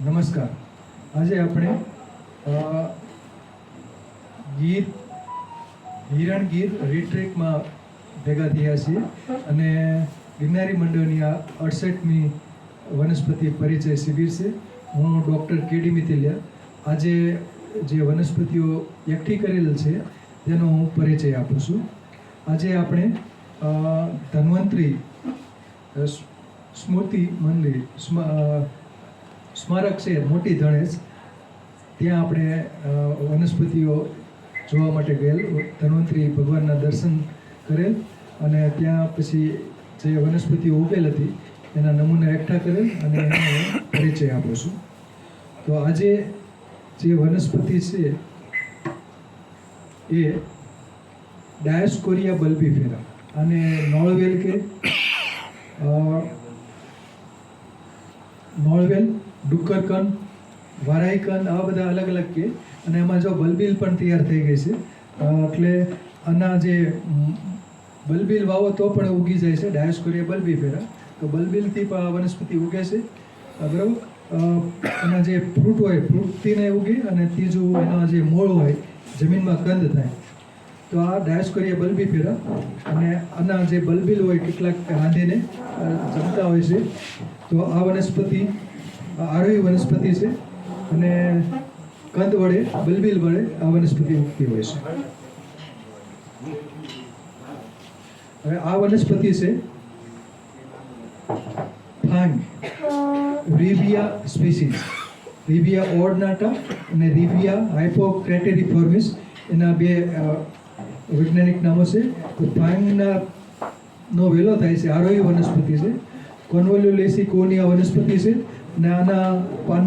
નમસ્કાર. આજે આપણે હિરણગીર રીટ્રીટમાં ભેગા થયા છીએ અને ગિરનારી મંડળની આ 68મી વનસ્પતિ પરિચય શિબિર છે. હું ડૉક્ટર કે.ડી. મિતિલિયા આજે જે વનસ્પતિઓ એકઠી કરેલ છે તેનો હું પરિચય આપું છું. આજે આપણે ધન્વંતરી સ્મૃતિ મંદિર સ્મારક છે મોટી ધણેજ, ત્યાં આપણે વનસ્પતિઓ જોવા માટે ગયેલ, ધન્વંતરી ભગવાનના દર્શન કરેલ અને ત્યાં પછી જે વનસ્પતિઓ ઉગેલ હતી એના નમૂના એકઠા કરેલ અને એનો પરિચય આપું છું. તો આજે જે વનસ્પતિ છે એ ડાયોસ્કોરિયા બલ્બીફેરા, અને નોળવેલ કે નોળવેલ, ડુક્કરકન, વારાઈકન, આવા બધા અલગ અલગ કે, અને એમાં જો બલ્બીલ પણ તૈયાર થઈ ગઈ છે. એટલે આના જે બલ્બીલ વાવો તો પણ ઉગી જાય છે ડાયોસ્કોરિયા બલ્બીફેરા. તો બલ્બીલથી પણ વનસ્પતિ ઉગે છે, બરાબર. એના જે ફ્રૂટ હોય ફ્રૂટથી ને ઉગે, અને ત્રીજું એના જે મૂળ હોય જમીનમાં કંદ થાય. તો આ ડાયોસ્કોરિયા બલ્બીફેરા, અને આના જે બલ્બીલ હોય કેટલાક રાંધીને જમતા હોય છે. તો આ વનસ્પતિ આરોહી વનસ્પતિ છે અને કંદ વડે, બલ્બીલ વડે આ વનસ્પતિ ઉગતી હોય છે. હવે આ વનસ્પતિ છે ફાંગ, રિવિયા સ્પીસીસ, રિવિયા ઓર્નાટા અને રિવિયા હાઇપોક્રેટેરિફોર્મિસ, એના બે વૈજ્ઞાનિક નામો છે. તો ફાંગના નો વેલો થાય છે, આરોહી વનસ્પતિ છે. કોન્વોલ્યુલેસી કોની આ વનસ્પતિ છે, અને આના પાન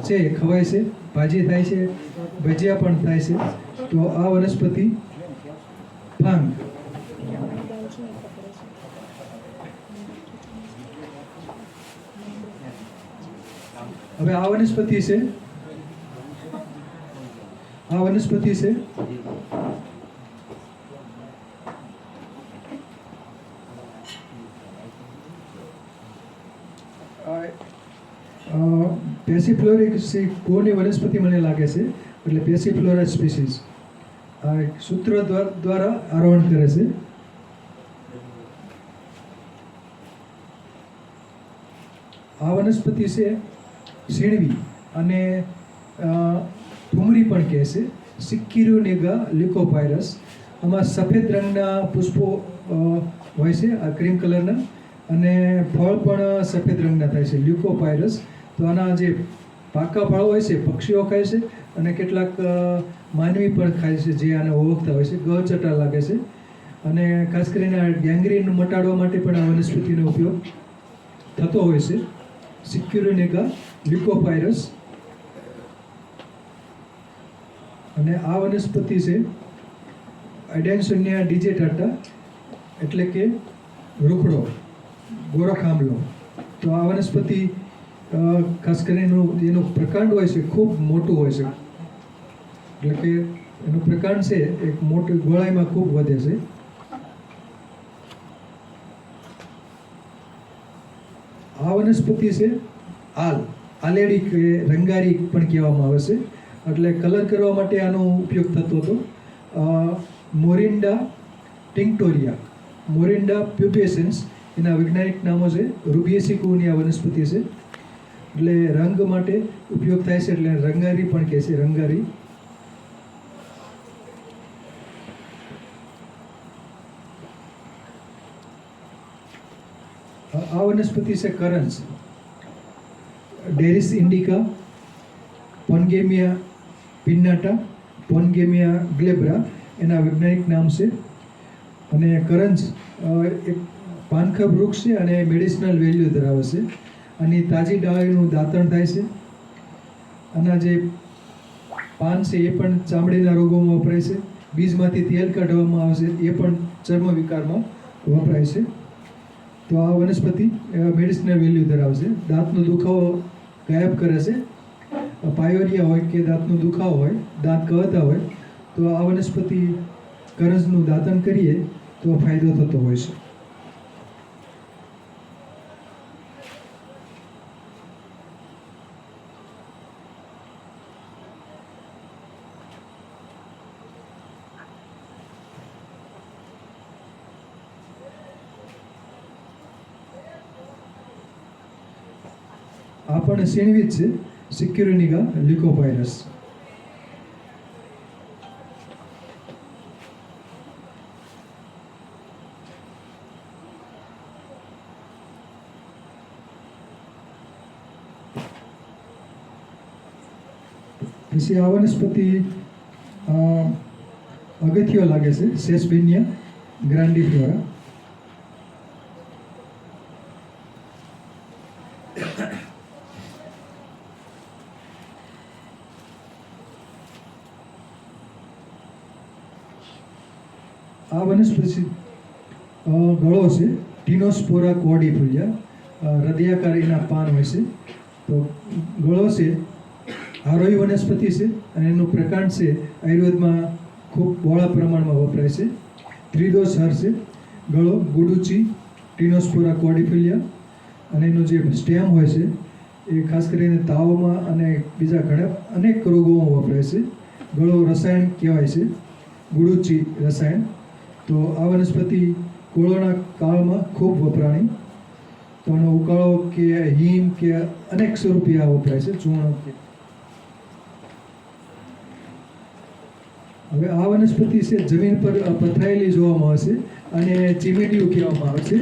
છે ખવાય છે, ભાજી થાય છે, ભજીયા પણ થાય છે. તો આ વનસ્પતિ ફાંગ. હવે આ વનસ્પતિ છે પેસિફ્લોરા કોની વનસ્પતિ મને લાગે છે, એટલે પેસિફ્લોરા સ્પીસીસ આ સૂત્ર દ્વારા આરોહણ કરે છે. આ વનસ્પતિ છે સીણવી, અને ઠુમરી પણ કહે છે, સિક્કિરુનેગા લ્યુકોપાયરસ. આમાં સફેદ રંગના પુષ્પો હોય છે, આ ક્રીમ કલરના, અને ફળ પણ સફેદ રંગના થાય છે, લ્યુકોપાયરસ. તો આના જે પાકા ફળો હોય છે પક્ષીઓ ખાય છે, અને કેટલાક માનવી પણ ખાય છે જે આને ઓળખતા હોય છે. ગચટા લાગે છે, અને ખાસ કરીને ગેંગ્રીન મટાડવા માટે પણ આ વનસ્પતિનો ઉપયોગ થતો હોય છે. સિક્યુરિનેગા લ્યુકોપાયરસ. અને આ વનસ્પતિ છે એડેન્સોનિયા ડિજેટાટા, એટલે કે રૂખડો, ગોરખ આંબલો. તો આ વનસ્પતિ ખાસ કરીને એનું પ્રકાંડ હોય છે ખૂબ મોટું હોય છે, એટલે કે એનું પ્રકાંડ છે એક મોટી ગોળાઈમાં ખૂબ વધે છે. આ વનસ્પતિ છે આલેડી કે રંગારી પણ કહેવામાં આવે છે, એટલે કલર કરવા માટે આનો ઉપયોગ થતો હતો. મોરિન્ડા ટિંક્ટોરિયા, મોરિન્ડા પ્યુબેસન્સ એના વૈજ્ઞાનિક નામો છે. રૂબિએસી કુની આ વનસ્પતિ છે, એટલે રંગ માટે ઉપયોગ થાય છે, એટલે રંગારી પણ કહે છે, રંગારી. આ વનસ્પતિ છે કરન્સ, ડેરિસ ઇન્ડિકા, પોનગેમિયા પિન્નાટા, પોનગેમિયા ગ્લેબ્રા એના વૈજ્ઞાનિક નામ છે. અને કરન્સ એક પાનખર વૃક્ષ છે અને મેડિસિનલ વેલ્યુ ધરાવે છે. આની તાજી ડાળીનું દાંતણ થાય છે. આના જે પાન છે એ પણ ચામડીના રોગોમાં વપરાય છે. બીજમાંથી તેલ કાઢવામાં આવે છે, એ પણ ચર્મ વિકારમાં વપરાય છે. તો આ વનસ્પતિ મેડિસિનલ વેલ્યુ ધરાવે છે. દાંતનો દુખાવો ગાયબ કરે છે. પાયોરિયા હોય કે દાંતનો દુખાવો હોય, દાંત કહેતા હોય, તો આ વનસ્પતિ કરંજનું દાંતણ કરીએ તો ફાયદો થતો હોય છે. આ પણ શેણવી જ છે, સિક્યુરિનિગા લ્યુકોપાયરસ. પછી આ વનસ્પતિ અગત્ય લાગે છે, સેસ્પિનિયા ગ્રાન્ડિફ્લોરા. આ વનસ્પતિ ગળો છે, ટીનોસ્પોરા કોર્ડિફોલિયા, હૃદયાકાર એના પાન હોય છે. તો ગળો છે આરોહી વનસ્પતિ છે અને એનું પ્રકાંડ છે આયુર્વેદમાં ખૂબ બહોળા પ્રમાણમાં વપરાય છે. ત્રિદોષ હાર છે ગળો, ગુડુચી, ટીનોસ્પોરા કોર્ડિફોલિયા, અને એનો જે સ્ટેમ હોય છે એ ખાસ કરીને તાવમાં અને બીજા ઘણા અનેક રોગોમાં વપરાય છે. ગળો રસાયણ કહેવાય છે, ગુડુચી રસાયણ. તો આ વનસ્પતિ કોરોના કાળમાં ખૂબ વપરાણી. તો આનો ઉકાળો કે હિમ કે અનેક સ્વરૂપે આ વપરાય છે, ચૂર્ણ કે. હવે આ વનસ્પતિ છે જમીન પર પથરાયેલી જોવામાં આવે છે અને ચીમેડિયું કહેવામાં આવે છે,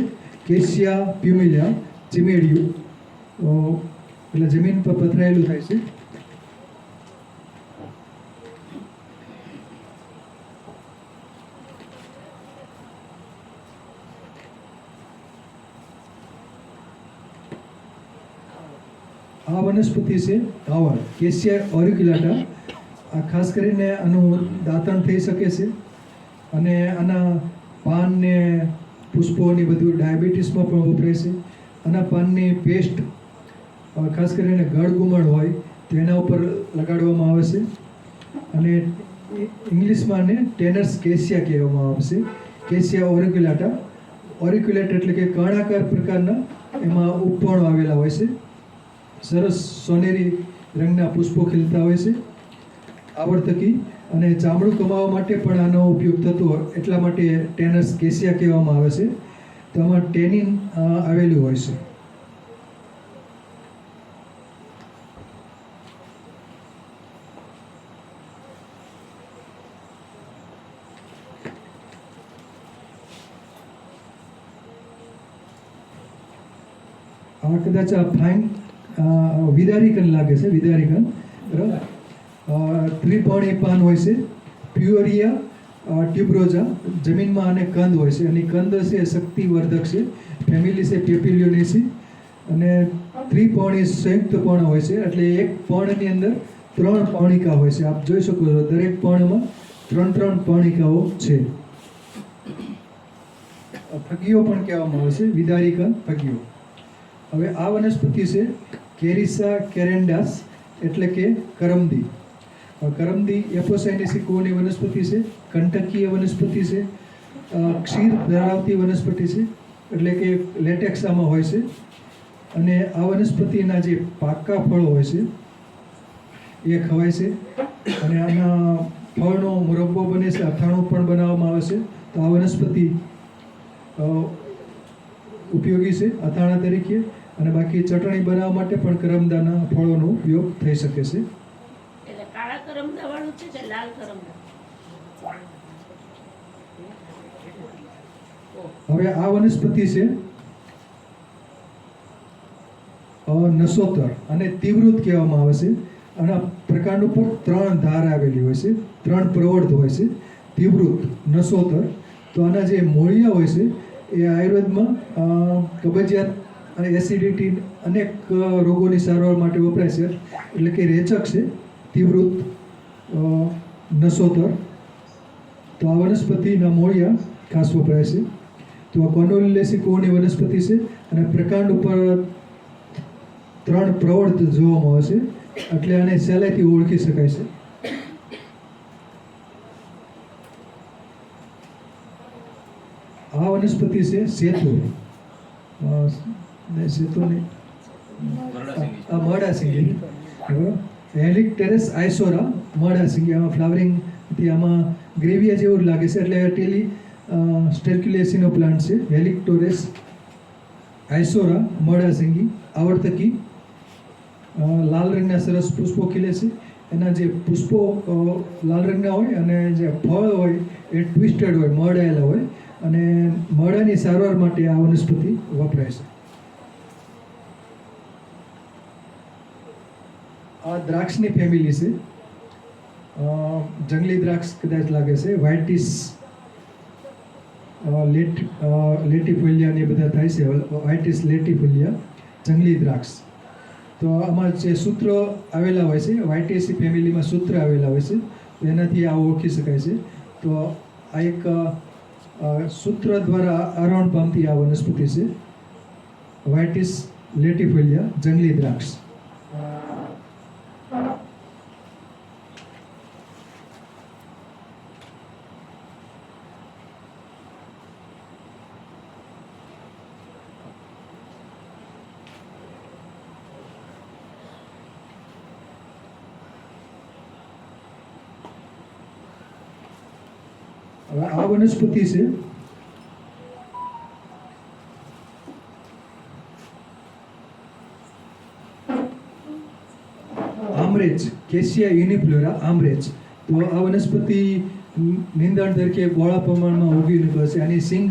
કેસિયા પ્યુમિલિયા ચીમેડિયું. એટલે જમીન પર પથરાયેલું થાય છે. આ વનસ્પતિ છે કાવર, કેસિયા ઓરિક્યુલાટા. આ ખાસ કરીને આનું દાંતણ થઈ શકે છે અને આના પાન ને પુષ્પોની બધું ડાયાબિટીસમાં પણ વપરાય છે. આના પાનની પેસ્ટ ખાસ કરીને ગળગુમણ હોય તો એના ઉપર લગાડવામાં આવે છે અને ઇંગ્લિશમાં આને ટેનર્સ કેસિયા કહેવામાં આવે છે, કેસિયા ઓરિક્યુલાટા. ઓરિક્યુલેટ એટલે કે કર્ણાકાર પ્રકારના એમાં ઉપપર્ણો આવેલા હોય છે. સરસ સોનેરી રંગના પુષ્પો ખીલતા હોય છે આવર્તકી, અને ચામડું કમાવા માટે પણ આનો ઉપયોગ થતો હોય એટલા માટે ટેનસ કેસિયા કહેવામાં આવે છે. તો આમાં ટેનિન આવેલું હોય છે. આ કદાચ આ ફાઇન વિદારીકન લાગે છે, વિદારીકન બરાબર. ત્રિપર્ણી પાન હોય છે, પ્યુઅરિયા ટ્યુબ્રોઝા. જમીનમાં આને કંદ હોય છે અને કંદ છે શક્તિવર્ધક છે. ફેમિલી છે પેપિલિયોનેસી અને ત્રિપર્ણી સંયુક્ત પર્ણ હોય છે, એટલે એક પર્ણની અંદર 3 પર્ણિકા હોય છે. આપ જોઈ શકો છો દરેક પર્ણમાં 3 પર્ણિકાઓ છે. ફગીઓ પણ કહેવામાં આવે છે, વિદારીકન ફગીઓ. હવે આ વનસ્પતિ છે કેરિસા કેરેન્ડાસ, એટલે કે કરમદી. કરમદી એપોસાઇનેસી કુળની વનસ્પતિ છે, કંટકીય વનસ્પતિ છે, ક્ષીર ધરાવતી વનસ્પતિ છે, એટલે કે લેટેક્સ આમાં હોય છે. અને આ વનસ્પતિના જે પાકા ફળો હોય છે એ ખવાય છે અને આના ફળનો મુરબ્બો બને છે, અથાણું પણ બનાવવામાં આવે છે. તો આ વનસ્પતિ ઉપયોગી છે અથાણા તરીકે, અને બાકી ચટણી બનાવવા માટે પણ કરમદાના ફળોનો ઉપયોગ થઈ શકે છે. એટલે કાળા કરમદા વાળું છે કે લાલ કરમદા? હવે આ વનસ્પતિ છે નસોતર, અને તીવ્રુત કહેવામાં આવે છે. આના પ્રકાંડ ઉપર 3 ધાર આવેલી હોય છે, 3 પ્રવર્ત હોય છે, તીવ્રુત, નસોતર. તો આના જે મૂળિયા હોય છે એ આયુર્વેદમાં કબજિયાત અને એસિડિટી અનેક રોગોની સારવાર માટે વપરાય છે, એટલે કે રેચક છે તીવ્રુત, નસોતર. તો આ વનસ્પતિના મૂળિયા ખાસ વપરાય છે. તો આ કોન્ડોલિલેસી કુળની વનસ્પતિ છે અને પ્રકાંડ ઉપર 3 પ્રવર્ત જોવામાં આવે છે, એટલે આને સહેલાઈથી ઓળખી શકાય છે. આ વનસ્પતિ છે સેતુ, મરડાસિંગી, હેલિક્ટેરસ આઇસોરા મરડાસિંગી. આમાં ફ્લાવરિંગથી આમાં ગ્રેવિયા જેવું લાગે છે, એટલે ટેલી સ્ટેર્ક્યુલેસીનો પ્લાન્ટ છે. હેલિક્ટોરેસ આઇસોરા મરડાસિંગી આવર્તકી. લાલ રંગના સરસ પુષ્પો ખીલે છે. એના જે પુષ્પો લાલ રંગના હોય અને જે ફળ હોય એ ટ્વિસ્ટેડ હોય, મરડાયેલા હોય, અને મરડાની સારવાર માટે આ વનસ્પતિ વપરાય છે. આ દ્રાક્ષની ફેમિલી છે. જંગલી દ્રાક્ષ કદાચ લાગે છે. વ્હાઇટિસ લેટિફોલિયા ને એ બધા થાય છે. વ્હાઇટિસ લેટિફોલિયા જંગલી દ્રાક્ષ. તો આમાં જે સૂત્ર આવેલા હોય છે, વ્હાઇટેસી ફેમિલીમાં સૂત્ર આવેલા હોય છે, તો એનાથી આ ઓળખી શકાય છે. તો આ એક સૂત્ર દ્વારા આરોહણ પામતી આ વનસ્પતિ છે, વ્હાઇટિસ લેટિફોલિયા જંગલી દ્રાક્ષ. હવે આ વનસ્પતિ છે આમરેજ, કેસિયા યુનિફ્લોરા આમરેજ. તો આ વનસ્પતિ નિંદણ તરીકે બહોળા પ્રમાણમાં ઉગી નીકળે છે. આની સિંગ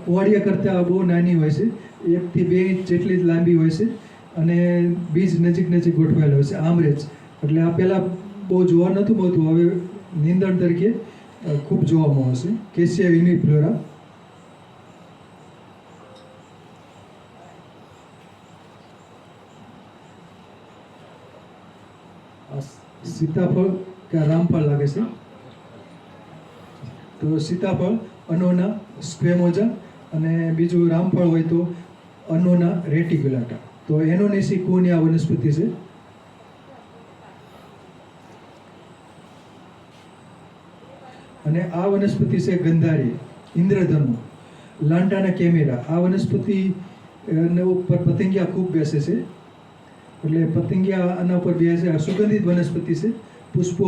કોળિયા કરતાં બહુ નાની હોય છે, 1 થી 2 ઇંચ જેટલી જ લાંબી હોય છે, અને બીજ નજીક નજીક ગોઠવાયેલા હોય છે. આમરેજ એટલે આ પહેલાં બહુ જોવા નહોતું મળતું, હવે નિંદણ તરીકે ખૂબ જોવા મળે છે. કેસિયા યુનિફ્લોરા. સીતાફળ કે રામફળ લાગે છે. તો સીતાફળ અનોના સ્ક્વેમોજા, અને બીજું રામફળ હોય તો અનોના રેટિક્યુલાટા. તો એનોનેસી કુની આ વનસ્પતિ છે. અને આ વનસ્પતિ છે ગંધારી, ઇન્દ્રધનુ, લાંટાના કેમેરા. આ વનસ્પતિ ઉપર પતંગિયા ખૂબ બેસે છે, એટલે પતંગિયા આના ઉપર બેસે. આ સુગંધિત વનસ્પતિ છે. પુષ્પો,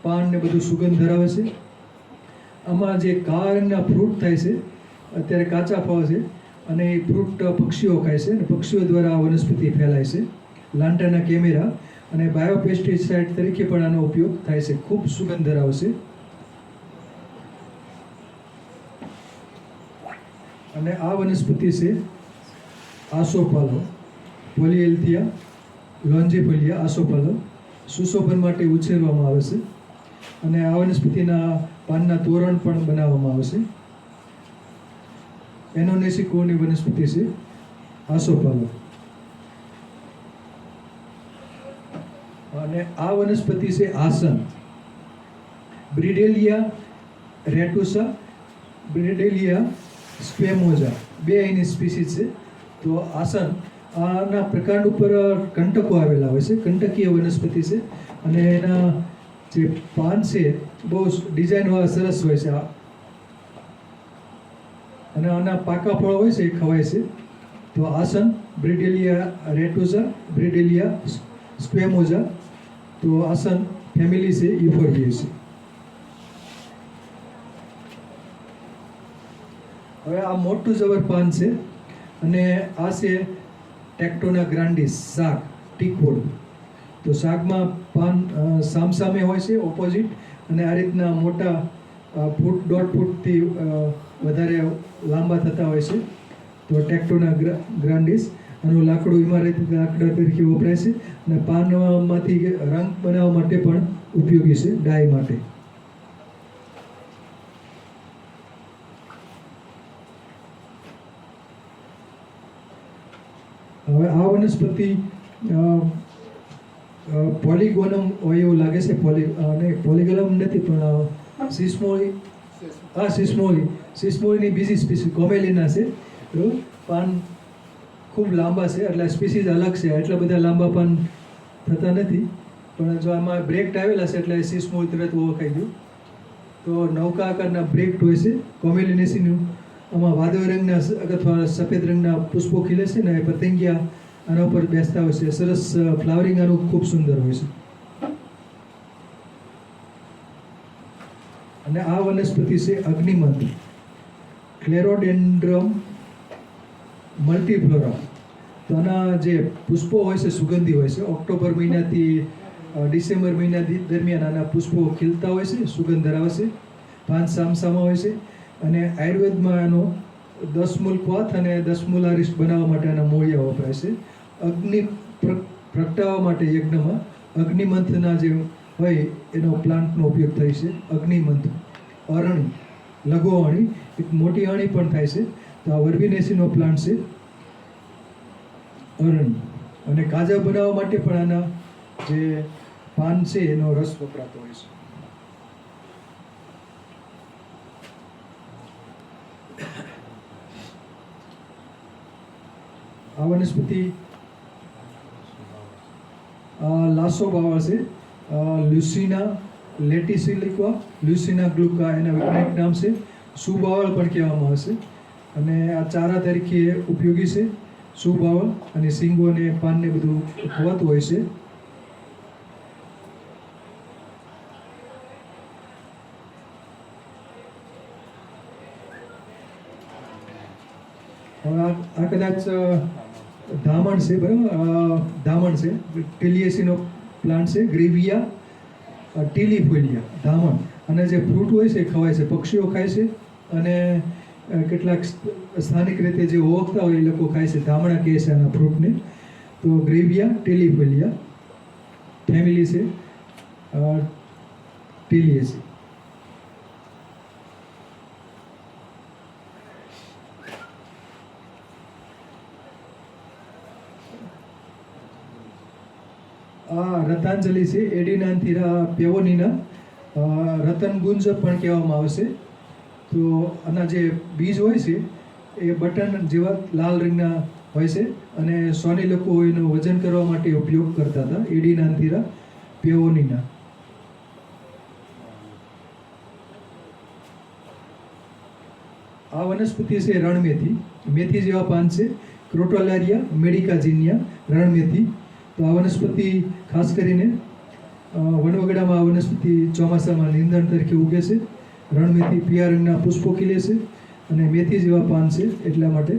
પાન ને બધું સુગંધ ધરાવે છે. આમાં જે કાળા રંગના ફ્રૂટ થાય છે, અત્યારે કાચા ફળ છે, અને એ ફ્રૂટ પક્ષીઓ ખાય છે, અને પક્ષીઓ દ્વારા આ વનસ્પતિ ફેલાય છે. લાંટાના કેમેરા. અને બાયોપેસ્ટિસાઇડ તરીકે પણ આનો ઉપયોગ થાય છે. ખૂબ સુગંધ ધરાવે છે. અને આ વનસ્પતિ છે આસોપાલો, પોલિએલ્થિયા લોન્જીફોલિયા આસોપાલો. સુશોભન માટે ઉછેરવામાં આવે છે, અને આ વનસ્પતિના પાનના તોરણ પણ બનાવવામાં આવે છે. એનોનેસી કુળની વનસ્પતિ છે આસોપાલો. અને આ વનસ્પતિ છે આસન, બ્રિડેલિયા રેટુસા, બ્રિડેલિયા સ્ક્વેમોજા, 2 એની સ્પીસીસ છે. તો આસન, આના પ્રકાંડ ઉપર કંટકો આવેલા હોય છે. કંટકીય વનસ્પતિ છે, અને એના જે પાન છે બહુ ડિઝાઇનવાળા સરસ હોય છે. અને આના પાકા ફળ હોય છે એ ખવાય છે. તો આસન, બ્રિડેલિયા રેટુસા, બ્રિડેલિયા સ્ક્વેમોજા. તો આસન ફેમિલી છે યુફોર્બિએસી. હવે આ મોટું જબર પાન છે, અને આ છે ટેક્ટોના ગ્રાન્ડિસ, શાક, ટીકવોડ. તો શાકમાં પાન સામસામે હોય છે, ઓપોઝિટ, અને આ રીતના મોટા ફૂટ 1.5 ફૂટથી વધારે લાંબા થતા હોય છે. તો ટેક્ટોના ગ્રાન્ડિસ. આનું લાકડું ઇમારતી લાકડા તરીકે વપરાય છે, અને પાનમાંથી રંગ બનાવવા માટે પણ ઉપયોગી છે, ડાય માટે. હવે આ વનસ્પતિ પોલિગોનમ હોય એવું લાગે છે. પોલિગોનમ નથી, પણ સિસ્મોઈની બીજી સ્પીસી કોમેલિના છે. બરાબર. પાન ખૂબ લાંબા છે, એટલે સ્પીસીસ અલગ છે. એટલા બધા લાંબા પાન થતા નથી, પણ જો આમાં બ્રેક્ટ આવેલા છે એટલે સિસ્મોઈ તરત ઓળખાઈ ગયું. તો નૌકા આકારના બ્રેક્ટ હોય છે કોમેલિનેસીનું. આમાં વાદળી રંગના અથવા સફેદ રંગના પુષ્પો ખીલે છે, ને પતંગિયા આના ઉપર બેસતા હોય છે. સરસ ફ્લાવરિંગ આનું ખૂબ સુંદર હોય છે. અને આ વનસ્પતિ છે અગ્નિમંત, ક્લેરોડેન્ડ્રમ મલ્ટીફ્લોરા. તો તો આના જે પુષ્પો હોય છે સુગંધી હોય છે. ઓક્ટોબર મહિનાથી ડિસેમ્બર મહિના દરમિયાન આના પુષ્પો ખીલતા હોય છે, સુગંધ ધરાવે છે, પાન સામસામા હોય છે. અને આયુર્વેદમાં આનો 10 મૂલ ક્વાથ અને 10 મૂલ અરિષ્ટ બનાવવા માટે આના મૂળિયા વપરાય છે. અગ્નિ પ્રગટાવવા માટે યજ્ઞમાં અગ્નિમંથના જે હોય એનો પ્લાન્ટનો ઉપયોગ થાય છે. અગ્નિમંથ, અરણી, લઘુ અણી, એક મોટી અણી પણ થાય છે. તો આ વર્બિનેસીનો પ્લાન્ટ છે અરણી. અને કાજા બનાવવા માટે પણ આના જે પાન છે એનો રસ વપરાતો હોય છે. આ વનસ્પતિ લાસો બાવળ છે. લ્યુસિના લેટિસિલિક્વા, લ્યુસિના ગ્લુકા એના વૈજ્ઞાનિક નામ છે. સુબાવળ પણ કહેવામાં આવે છે. અને આ ચારા તરીકે ઉપયોગી છે સુબાવળ. અને શીંગો અને પાનને બધું ખવાતું હોય છે. હવે આ કદાચ ધામણ છે, બરાબર? ધામણ છે, ટિલિએસીનો પ્લાન્ટ છે, ગ્રેવિયા ટીલીફોલિયા, ધામણ. અને જે ફ્રૂટ હોય છે એ ખવાય છે, પક્ષીઓ ખાય છે. અને કેટલાક સ્થાનિક રીતે જે ઓળખતા હોય એ લોકો ખાય છે. ધામણા કહે છે આના ફ્રૂટને. તો ગ્રેવિયા ટીલીફોલિયા ફેમિલી છે ટીલિએસી. આ રતાંજલિ છે, એડિનાન્થીરા પેવોનીના. રતનગુંજ પણ કહેવામાં આવે છે. તો આના જે બીજ હોય છે એ બટન જેવા લાલ રંગના હોય છે. અને સોની લોકો એનું વજન કરવા માટે ઉપયોગ કરતા હતા, એડિનાન્થીરા પેવોનીના. આ વનસ્પતિ છે રણમેથી, મેથી જેવા પાન છે. ક્રોટોલારિયા મેડિકાજીનિયા, રણમેથી. તો આ વનસ્પતિ ખાસ કરીને વનવગડામાં આ વનસ્પતિ ચોમાસામાં નીંદણ તરીકે ઉગે છે. રણમેથી પીળા રંગના પુષ્પો ખીલે છે અને મેથી જેવા પાન છે એટલા માટે.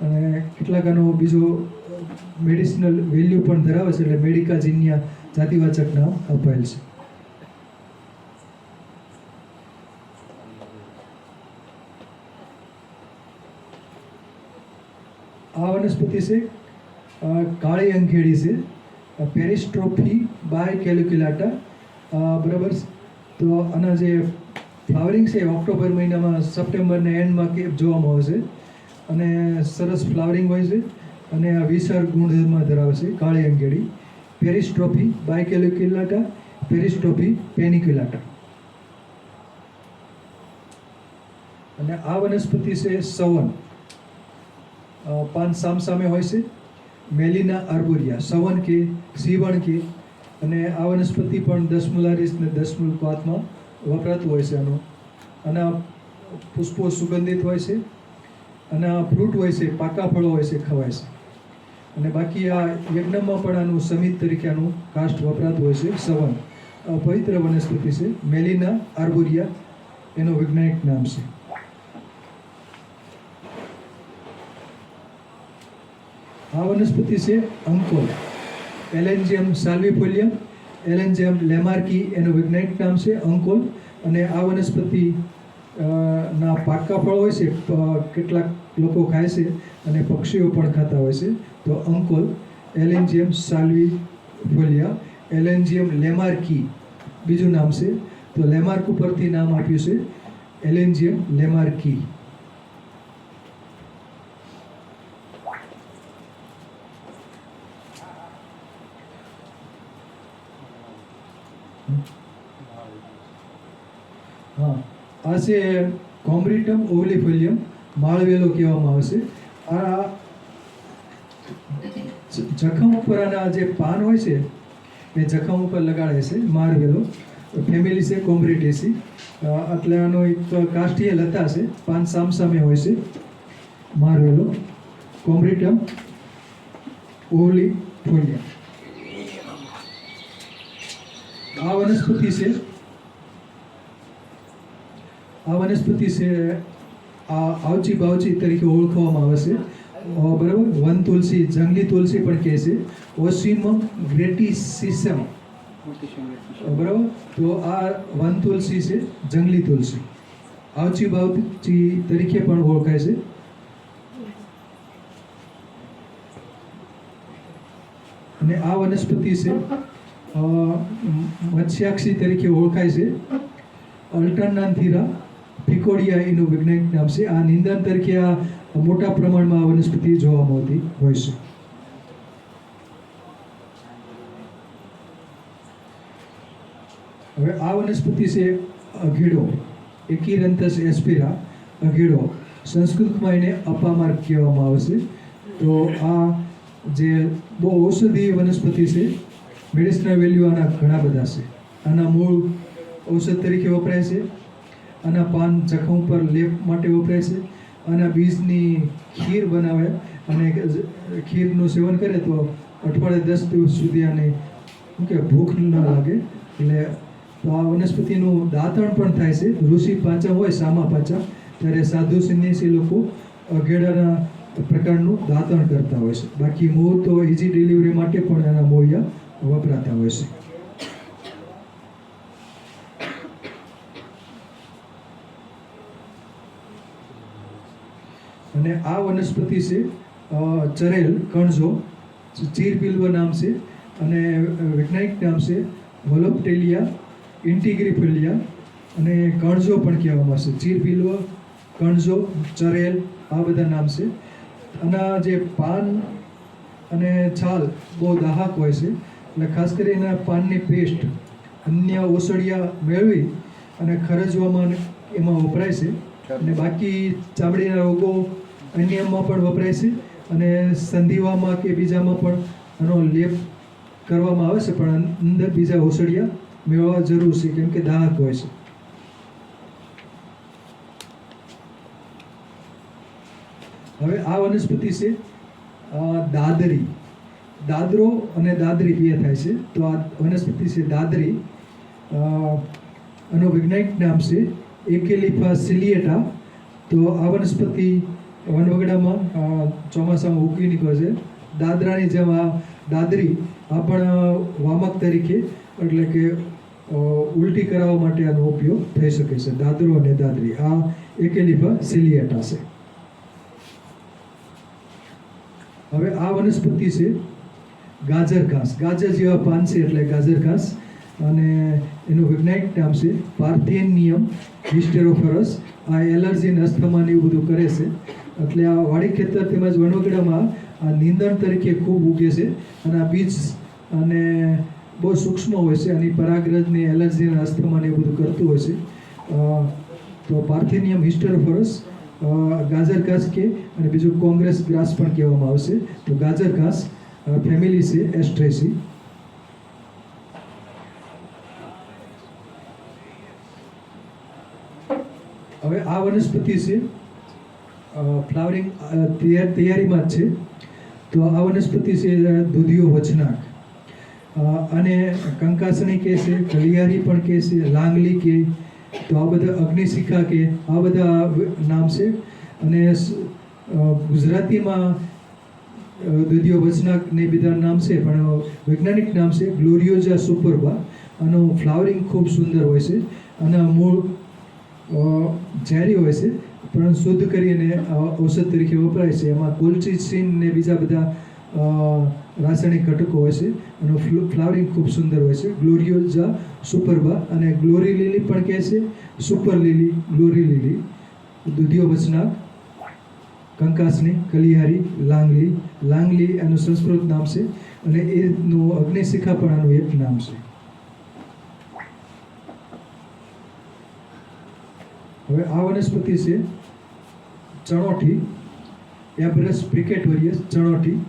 અને કેટલાક આનો બીજો મેડિસિનલ વેલ્યુ પણ ધરાવે છે, એટલે મેડિકાજીનિયા જાતિવાચક નામ અપાયેલ છે. આ વનસ્પતિ છે કાળી અંખેડી છે, પેરિસ્ટ્રોફી બાય કેલ્યુક્યુલાટા, બરાબર. તો આના જે ફ્લાવરિંગ છે ઓક્ટોબર મહિનામાં, સપ્ટેમ્બરના એન્ડમાં જોવામાં આવે છે. અને સરસ ફ્લાવરિંગ હોય છે. અને આ વિસર ગુણધર્મ ધરાવે છે કાળી અંખેડી. પેરિસ્ટ્રોફી બાય કેલ્યુક્યુલાટા, પેરિસ્ટ્રોફી પેનિક્યુલાટા. અને આ વનસ્પતિ છે સવન, પાન સામસામે હોય છે. મેલિના આર્બોરિયા, સવન કે સીવણ કે. અને આ વનસ્પતિ પણ 10 મૂલ અરિષ્ટ ને 10 મૂલ ક્વાથમાં વપરાતું હોય છે. આના પુષ્પો સુગંધિત હોય છે. અને આ ફ્રૂટ હોય છે, પાકા ફળો હોય છે, ખવાય છે. અને બાકી આ યજ્ઞમાં પણ આનું સમિત તરીકે આનું કાષ્ઠ વપરાતું હોય છે. સવન પવિત્ર વનસ્પતિ છે, મેલિના આર્બોરિયા એનું વૈજ્ઞાનિક નામ છે. આ વનસ્પતિ છે અંકોલ, એલેન્જિયમ સાલ્વિફોલિયમ, એલેન્જિયમ લેમાર્કી એનું વૈજ્ઞાનિક નામ છે અંકોલ. અને આ વનસ્પતિ ના પાકા ફળ હોય છે, કેટલાક લોકો ખાય છે અને પક્ષીઓ પણ ખાતા હોય છે. તો અંકોલ, એલેન્જિયમ સાલ્વિફોલિયા, એલેન્જિયમ લેમાર્કી બીજું નામ છે. તો લેમાર્ક ઉપરથી નામ આપ્યું છે એલેન્જિયમ લેમાર્કી. હા, આ છે કોમ્બ્રિટમ ઓવલિફોલિયમ, માળવેલો કહેવામાં આવે છે. આ જખમ ઉપર આના જે પાન હોય છે એ જખમ ઉપર લગાડે છે, માળવેલો. ફેમિલી છે કોમ્બ્રિટેસી. એટલે આનો એક કાષ્ઠીય લતા છે, પાન સામસામે હોય છે. માળવેલો, કોમ્બ્રિટમ ઓવલિફોલિયમ. આ વનસ્પતિ છે આવચી બાવચી તરીકે ઓળખવામાં આવે છે. બરાબર, વન તુલસી, જંગલી તુલસી પણ કહે છે, ઓસિમમ ગ્રેટિસિસમ, બરાબર. તો આ વન તુલસી છે, જંગલી તુલસી, આવચી બાવચી તરીકે પણ ઓળખાય છે. અને આ વનસ્પતિ છે મત્સ્યાક્ષી તરીકે ઓળખાય છે. અલ્ટરનાન્થીરા ફિકોડિયા એનું વૈજ્ઞાનિક નામ છે. આ નિંદણ તરીકે આ મોટા પ્રમાણમાં આ વનસ્પતિ જોવા મળતી હોય છે. હવે આ વનસ્પતિ છે અઘેડો, એકિરંથસ એસ્પિરા, અઘેડો. સંસ્કૃતમાં એને અપામાર્ક કહેવામાં આવે છે. તો આ જે બહુ ઔષધીય વનસ્પતિ છે, મેડિસિનલ વેલ્યુ આના ઘણા બધા છે. આના મૂળ ઔષધ તરીકે વપરાય છે, આના પાન જખમ પર લેપ માટે વપરાય છે, આના બીજની ખીર બનાવે અને ખીરનું સેવન કરે તો અઠવાડિયે 10 દિવસ સુધી આને શું કે ભૂખ ન લાગે. એટલે તો આ વનસ્પતિનું દાંતણ પણ થાય છે. ઋષિ પાંચમ હોય, સામા પાંચમ, ત્યારે સાધુ સંન્યાસી લોકો અઘેડાના પ્રકારનું દાંતણ કરતા હોય છે. બાકી મૂળ તો ઇઝી ડિલિવરી માટે પણ એના મૂળિયા વપરાતા હોય છે. અને આ વનસ્પતિ છે ચરેલ કણઝો, ચીરબિલ્વ નામ છે, અને વૈજ્ઞાનિક નામ છે વોલોપ્ટેલિયા ઇન્ટિગ્રીફિલિયા, અને કણઝો પણ કહેવામાં આવે છે. ચીરબિલ્વ, કણઝો, ચરેલ, આ બધા નામ છે. આના જે પાન અને છાલ બહુ દાહક હોય છે, એટલે ખાસ કરીને પાનની પેસ્ટ અન્ય ઓસડિયા મેળવી અને ખરજવામાં એમાં વપરાય છે. અને બાકી ચામડીના રોગો અન્યમાં પણ વપરાય છે, અને સંધિવામાં કે બીજામાં પણ આનો લેપ કરવામાં આવે છે, પણ અંદર બીજા ઓસડિયા મેળવવા જરૂર છે, કેમ કે દાહક હોય છે. હવે આ વનસ્પતિ છે દાદરી, દાદરો અને દાદરી બે થાય છે. તો આ વનસ્પતિ છે દાદરી, આનું વૈજ્ઞાનિક નામ છે એકેલિફા સિલિએટા. તો આ વનસ્પતિ વનવગડામાં ચોમાસામાં ઉગી નીકળે છે. દાદરાની જેમ આ દાદરી આ પણ વામક તરીકે, એટલે કે ઉલટી કરાવવા માટે આનો ઉપયોગ થઈ શકે છે. દાદરો અને દાદરી, આ એકેલિફા સિલિએટા છે. હવે આ વનસ્પતિ છે ગાજર ઘાસ, ગાજર જેવા પાન છે એટલે ગાજર ઘાસ, અને એનું વૈજ્ઞાનિક નામ છે પાર્થેનિયમ હિસ્ટેરોફરસ. આ એલર્જી અને અસ્થમાને એવું બધું કરે છે, એટલે આ વાડી ખેતર તેમજ વનવગડામાં આ નીંદણ તરીકે ખૂબ ઉગે છે. અને આ બીજ અને બહુ સૂક્ષ્મ હોય છે, આની પરાગરજની એલર્જી અને અસ્થમાને એવું બધું કરતું હોય છે. તો પાર્થેનિયમ હિસ્ટેરોફરસ ગાજર ઘાસ કે, અને બીજું કોંગ્રેસ ગ્રાસ પણ કહેવામાં આવશે. તો ગાજર ઘાસ ફેમિલી છે એસ્ટ્રેસી. હવે આ વનસ્પતિ છે ફ્લાવરિંગ તૈયારીમાં જ છે. તો આ વનસ્પતિ છે દૂધિયો વચનાક, અને કંકાસણી કહે છે, કલિયારી પણ કહે છે, લાંગલી કે, તો આ બધા અગ્નિશિખા કે, આ બધા નામ છે. અને ગુજરાતીમાં દૂધિયો વચનાક ને બધા નામ છે, પણ વૈજ્ઞાનિક નામ છે ગ્લોરિયોઝા સુપરબા. આનું ફ્લાવરિંગ ખૂબ સુંદર હોય છે, અને મૂળ ઝેરી હોય છે, પણ શુદ્ધ કરીને ઔષધ તરીકે વપરાય છે. એમાં કોલ્ચિસિન ને બીજા બધા રાસાયણિક ઘટકો હોય છે. એનું ફ્લાવરિંગ ખૂબ સુંદર હોય છે. ગ્લોરિયોઝા સુપરબા, અને ગ્લોરી લીલી પણ કહે છે, સુપર લીલી, ગ્લોરી લીલી. દૂધિયો વચનાક, કંકાસની, કલિહારી, લાંગલી, લાંગલી એનું સંસ્કૃત નામ છે, અને એનું અગ્નિશિખા પણ આનું એક નામ છે. હવે આ વનસ્પતિ છે ચણોઠી, એબ્રસ બ્રિકેટોરિયસ ચણોઠી.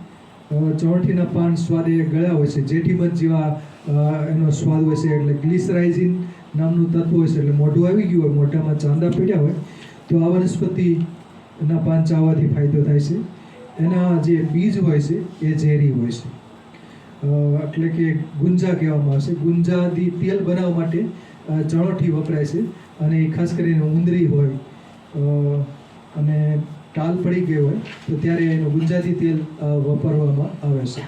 ચણોઠીના પાન સ્વાદે ગળ્યા હોય છે, જેઠીમધ જેવા એનો સ્વાદ હોય છે, એટલે ગ્લિસરાઇઝિન નામનું તત્વ હોય છે, એટલે મોઢું આવી ગયું હોય, મોઢામાં ચાંદા પડ્યા હોય તો આ વનસ્પતિના પાન ચાવવાથી ફાયદો થાય છે. એના જે બીજ હોય છે એ ઝેરી હોય છે, એટલે કે ગુંજા કહેવામાં આવે છે. ગુંજાથી તેલ બનાવવા માટે ચણોઠી વપરાય છે, અને ખાસ કરીને ઉંદરી હોય અને ટાલ પડી ગઈ હોય તો ત્યારે એનું ગુંજાતી તેલ વાપરવામાં આવે છે.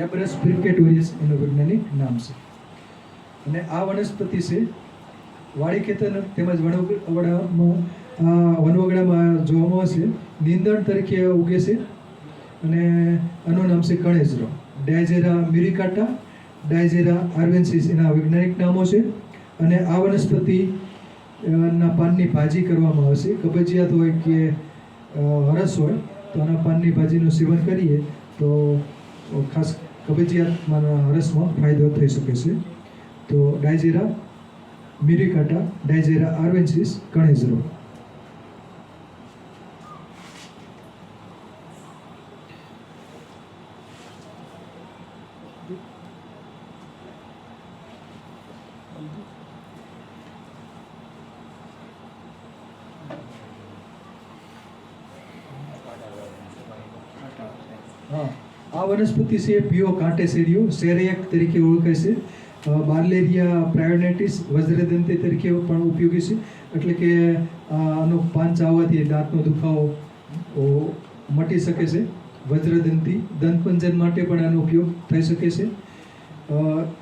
એબ્રસ બ્રિકેટોરિયસ એનું વૈજ્ઞાનિક નામ છે. અને આ વનસ્પતિ છે વાડી ખેતર તેમજ વનવગડામાં જોવામાં આવે છે. નીંદણ તરીકે ઉગે છે અને આનું નામ છે કણેજરો. ડાયઝેરા મ્યુરિકાટા, ડાયઝેરા આર્વેન્સિસ એના વૈજ્ઞાનિક નામો છે. અને આ વનસ્પતિ ના પાનની ભાજી કરવામાં આવે છે. કબજિયાત હોય કે હરસ હોય તો આના પાનની ભાજીનું સેવન કરીએ તો ખાસ કબજિયાતમાં હરસમાં ફાયદો થઈ શકે છે. તો ડાયઝેરા મ્યુરિકાટા, ડાયઝેરા આર્વેન્સિસ, કણેજરો. હા, આ વનસ્પતિ છે પીઓ કાંટેસેરિયો સેરેયક તરીકે ઓળખાય છે. બાર્લેરિયા પ્રાયોનેટિસ વજ્રદંતી તરીકે પણ ઉપયોગી છે. એટલે કે આનું પાન ચાવવાથી દાંતનો દુખાવો મટી શકે છે. વજ્રદંતી દંતપંજન માટે પણ આનો ઉપયોગ થઈ શકે છે.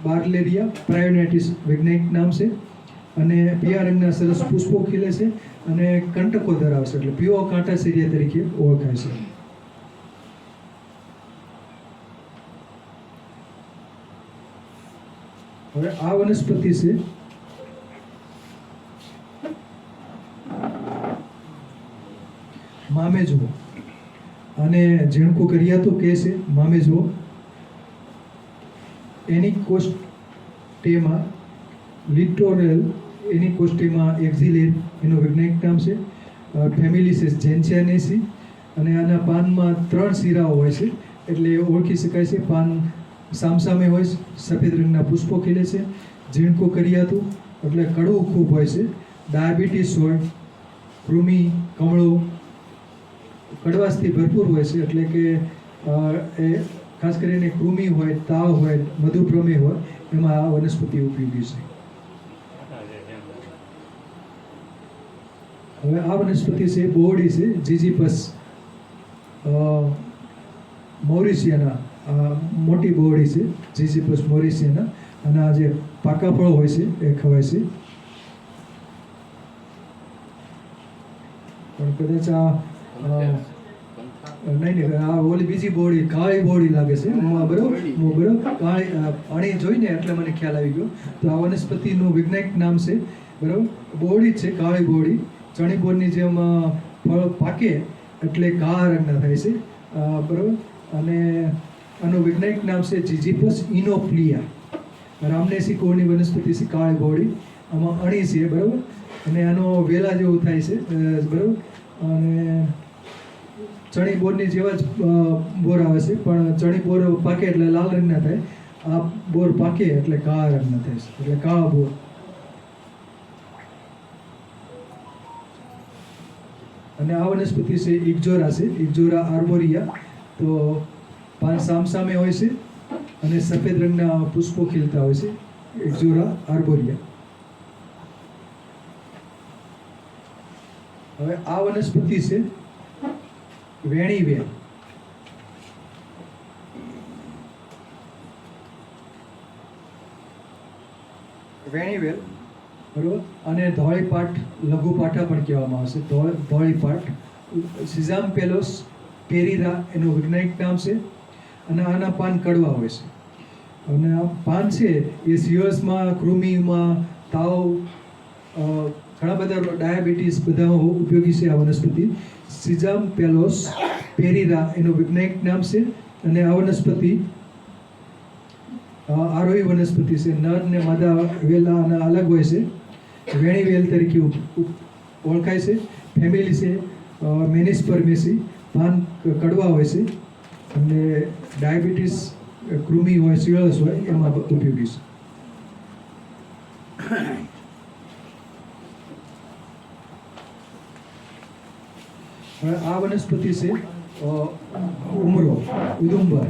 બાર્લેરિયા પ્રાયોનેટિસ વૈજ્ઞાનિક નામ છે. અને પીળા રંગના સરસ પુષ્પો ખીલે છે અને કંટકો ધરાવે છે, એટલે પીઓ કાંટાસેરિયા તરીકે ઓળખાય છે. હવે આ વનસ્પતિ છે મામેજો. અને ઝીણકું કરિયાતું કહે છે મામેજો. એનિકોસ્ટેમા લિટોરલ એનિકોસ્ટેમા એક્ઝિલેર એનું વૈજ્ઞાનિક નામ છે. ફેમિલી છે જેન્સિયાનેસી. અને આના પાનમાં 3 શીરાઓ હોય છે, એટલે ઓળખી શકાય છે. પાન સામસામે હોય છે, સફેદ રંગના પુષ્પો ખીલે છે, ઝીણકું કરિયાતું એટલે કડવું ખૂબ હોય છે. ડાયાબિટીસ હોય, કૃમિ, કમળો, કડવાશથી ભરપૂર હોય છે. એટલે કે એ ખાસ કરીને કૃમિ હોય, તાવ હોય, મધુપ્રમેહ હોય એમાં આ વનસ્પતિ ઉપયોગી છે. હવે આ વનસ્પતિ છે બોરડી છે જીજીપસ મોરિસિયાના. મોટી બોરડી છે જીજીપસ મોરિસિયાના. અને આ જે પાકા ફળો હોય છે એ ખવાય છે. પણ કદાચ આ નહીં, આ ઓલી બીજી બોરડી કાળી બોરડી લાગે છે. બરોબર કાળી અણી જોઈને એટલે મને ખ્યાલ આવી ગયો. તો આ વનસ્પતિનું વૈજ્ઞાનિક નામ છે બરાબર બોરડી જ છે, કાળી બોરડી. ચણી બોરની જેમ ફળ પાકે એટલે કાળા રંગના થાય છે બરાબર. અને આનું વૈજ્ઞાનિક નામ છે જીજીપસ ઇનોપ્લિયા. રામનેસી કોળની વનસ્પતિ છે કાળી બોરડી. આમાં અણી છે બરાબર. અને આનો વેલા જેવું થાય છે બરાબર. અને ચણી બોરની જેવા જ બોર આવે છે, પણ ચણી બોર પાકે એટલે લાલ રંગના થાય. આ બોર પાકે એટલે કાળા રંગના થાય છે, એટલે કાળા બોર. અને આ વનસ્પતિ છે ઇગ્જોરા છે, ઇગ્જોરા આર્બોરિયા. તો પાન સામસામે હોય છે અને સફેદ રંગના પુષ્પો ખીલતા હોય છે. ઇગ્જોરા આર્બોરિયા. હવે આ વનસ્પતિ છે વેણીવેલ. વેણીવેલ બરોબર. અને ધોળીપાટ લઘુ પાટા પણ કહેવામાં આવે છે. ધોળીપાટ સિઝામ પેલોસ પેરીરા એનું વૈજ્ઞાનિક નામ છે. અને આના પાન કડવા હોય છે. અને આ પાન છે એ સિયર્સમાં, કૃમિમાં, તાવ, ઘણા બધા ડાયાબિટીસ બધા ઉપયોગી છે આ વનસ્પતિ. સિઝામ પેલોસ પેરીરા એનું વૈજ્ઞાનિક નામ છે. અને આ વનસ્પતિ આરોહી વનસ્પતિ છે. નર ને માદા વેલા આના અલગ હોય છે. વેણી વેલ તરીકે ઓળખાય છે. ફેમિલી છે મેનિસ્પર્મેસી. પાન કડવા હોય છે અને ડાયાબિટીસ, કૃમિ હોય, સિયળસ હોય એમાં ઉપયોગી છે. હવે આ વનસ્પતિ છે ઉમરો, ઉદુંબર,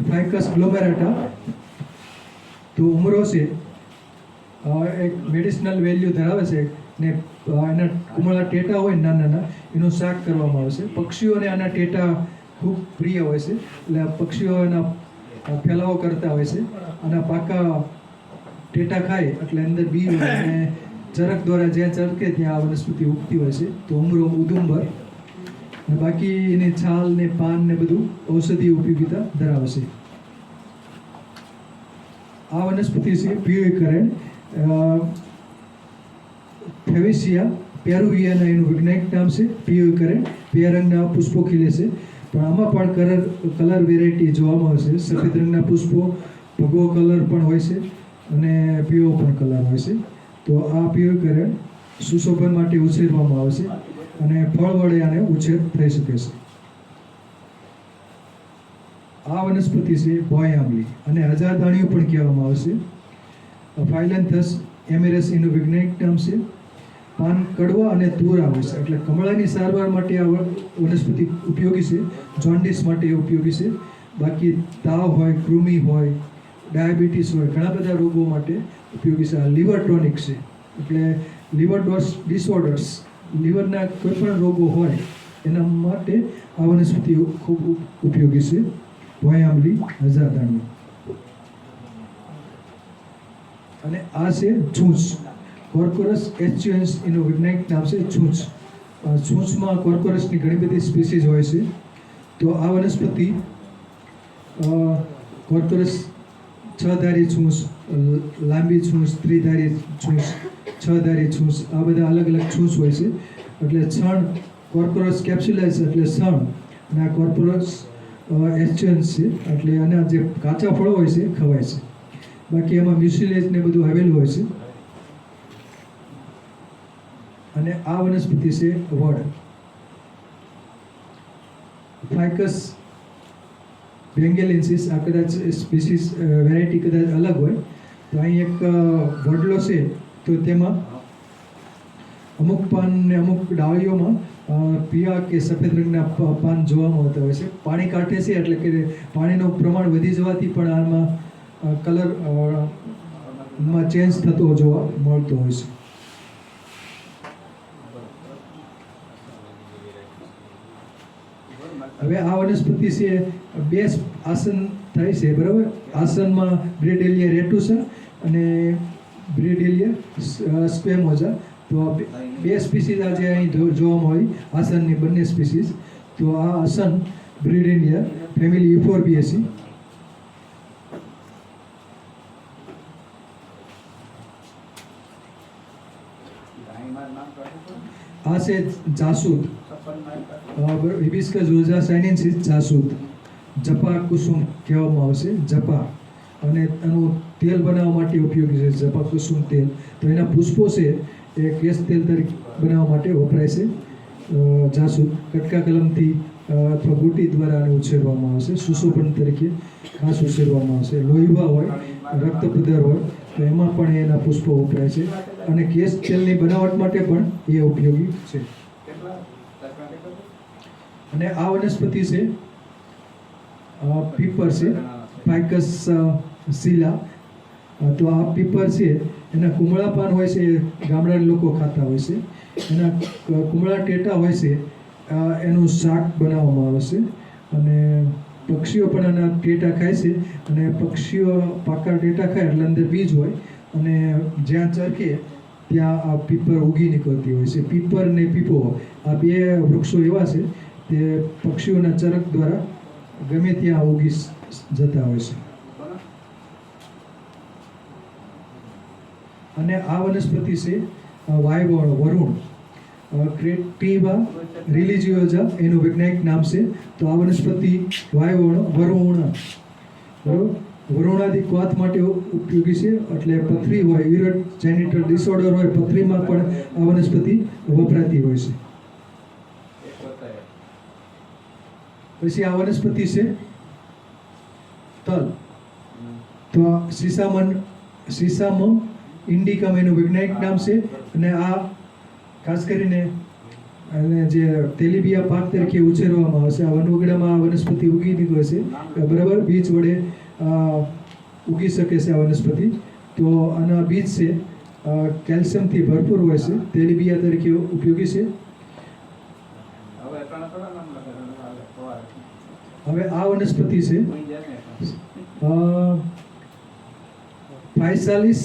ફાઇકસ ગ્લોમેરાટા. તો ઉમરો છે એક મેડિસિનલ વેલ્યુ ધરાવે છે ને એના કુમળા ટેટા હોય ને નાના નાના એનું શાક કરવામાં આવે છે. પક્ષીઓને આના ટેટા ખૂબ પ્રિય હોય છે, એટલે આ પક્ષીઓ એના ફેલાવો કરતા હોય છે. આના પાકા ટેટા ખાય એટલે અંદર બી હોય અને ચરક દ્વારા જ્યાં ચરકે ત્યાં આ વનસ્પતિ ઉગતી હોય છે. તો ઉમરો ઉદુંબર અને બાકી એની છાલ ને પાન ને બધું ઔષધીય ઉપયોગિતા ધરાવે છે. આ વનસ્પતિ છે પીળીકરણ ફેવિસિયા પેરુવિયાના એનું વૈજ્ઞાનિક નામ છે. પીળીકરણ પીળા રંગના પુષ્પો ખીલે છે, પણ આમાં પણ કલર વેરાયટી જોવામાં આવે છે. સફેદ રંગના પુષ્પો, ભગવો કલર પણ હોય છે અને પીળો પણ કલર હોય છે. તો આ પીળીકરણ સુશોભન માટે ઉછેરવામાં આવે છે અને ફળ વડે આને ઉછેર થઈ શકે છે. આ વનસ્પતિ છે ભોય આંબલી અને હજારદાણીઓ પણ કહેવામાં આવે છે. ફાઇલેન્થસ એમેરસ એનું વૈજ્ઞાનિક નામ છે. પાન કડવા અને તુરા હોય છે, એટલે કમળાની સારવાર માટે આ વનસ્પતિ ઉપયોગી છે. જોન્ડિસ માટે એ ઉપયોગી છે. બાકી તાવ હોય, કૃમિ હોય, ડાયાબિટીસ હોય, ઘણા બધા રોગો માટે ઉપયોગી છે. આ લીવર ટોનિક છે, એટલે લીવર ડિસઓર્ડર્સ, લીવરના કોઈ પણ રોગો હોય એના માટે આ વનસ્પતિ ખૂબ ઉપયોગી છે. ભોય આંબલી હજારદાણી. અને આ છે છૂંછ, કોર્કોરસ એસ્ચ્યુએન્સ એનું વૈજ્ઞાનિક નામ છે. છૂંછ, છૂંછમાં કોર્કોરસની ઘણી બધી સ્પીસીઝ હોય છે. તો આ વનસ્પતિ કોર્કોરસ 6 ધારી છૂંછ, લાંબી છૂંછ, ત્રિધારી છૂંછ, 6 ધારી છૂંછ, આ બધા અલગ અલગ છૂંછ હોય છે. એટલે છણ કોર્કોરસ કેપ્સ્યુલાઇઝ એટલે સણ, અને આ કોર્કોરસ એસ્ચ્યુએન્સ છે, એટલે આના જે કાચા ફળો હોય છે ખવાય છે. બાકી એમાં મ્યુસિલેજ ને બધું આવેલું હોય છે. અને આ વનસ્પતિ છે વડ, ફાઇકસ બેંગેલેન્સિસ. આ કદાચ સ્પીસીસ વેરાયટી કદાચ અલગ હોય. તો અહીં એક વડલો છે, તો તેમાં અમુક પાન ને અમુક ડાળીઓમાં પીળા કે સફેદ રંગના પાન જોવા મળતા હોય છે. પાણી કાઢે છે એટલે કે પાણીનું પ્રમાણ વધી જવાથી પણ આમાં કલર માં ચેન્જ થતો જોવા મળતો હોય છે. હવે આ વનસ્પતિ છે બે આસન થાય છે, બરાબર. આસનમાં બ્રેડેલિયા રેટુસા અને બ્રેડેલિયા સ્ક્વેમોઝા. તો બે સ્પીસીઝ આજે અહીં જોવા મળી, આસનની બંને સ્પીસીઝ. તો આ આસન બ્રેડેલિયા ફેમિલી યુફોર્બિએસી. આ છે જાસૂદ, હિબિસ્કસ રોઝા સાઇનેન્સિસ જાસૂદ. જપા કુસુમ કહેવામાં આવશે, જપા. અને એનું તેલ બનાવવા માટે ઉપયોગી છે જપા કુસુમ તેલ. તો એના પુષ્પો છે એ કેશ તેલ તરીકે બનાવવા માટે વપરાય છે. જાસૂદ કટકા કલમથી અથવા ગુટી દ્વારા આને ઉછેરવામાં આવશે. સુશોભન તરીકે ખાસ ઉછેરવામાં આવશે. લોહીવા હોય, રક્તપદર હોય, તો એમાં પણ એના પુષ્પો વપરાય છે. અને કેશ તેલની બનાવટ માટે પણ એ ઉપયોગી છે. અને આ વનસ્પતિ છે પીપર છે, ફાઇકસ સીલા. તો આ પીપર છે એના કુમળા પાન હોય છે, ગામડાના લોકો ખાતા હોય છે. એના કુમળા ટેટા હોય છે, એનું શાક બનાવવામાં આવે છે. અને પક્ષીઓ પણ આના ટેટા ખાય છે. અને પક્ષીઓ પાકા ટેટા ખાય એટલે અંદર બીજ હોય, અને જ્યાં ચરકે ત્યાં આ પીપર ઉગી નીકળતી હોય છે. પીપર ને પીપો આ બે વૃક્ષો એવા છે તે પક્ષીઓના ચરક દ્વારા ગમે ત્યાં ઉગી જતા હોય છે. અને આ વનસ્પતિ છે વાયવણ, વરુણ, ક્રેટિવા રિલિજિયોઝા એનું વૈજ્ઞાનિક નામ છે. તો આ વનસ્પતિ વાયવણ વરુણ, બરોબર, વરુણાદિ ક્વાથ માટે ઉપયોગી છે. એટલે પથરી હોય, યુરિન જેનિટલ ડિસઓર્ડર હોય, પથરીમાં પણ આ વનસ્પતિ વપરાતી હોય છે. પછી આ વનસ્પતિ છે તલ. તો સીસામમ ઇન્ડિકમ એનું વૈજ્ઞાનિક નામ છે. અને આ ખાસ કરીને અને જે તેલીબિયા પાક તરીકે ઉછેરવામાં આવે છે. આ વનવગડામાં આ વનસ્પતિ ઉગી નીકળે છે, બરાબર. બીજ વડે ઉગી શકે છે આ વનસ્પતિ. તો આના બીજ છે કેલ્શિયમથી ભરપૂર હોય છે. તેલીબિયા તરીકે ઉપયોગી છે. હવે આ વનસ્પતિ છે ફાઇસાલિસ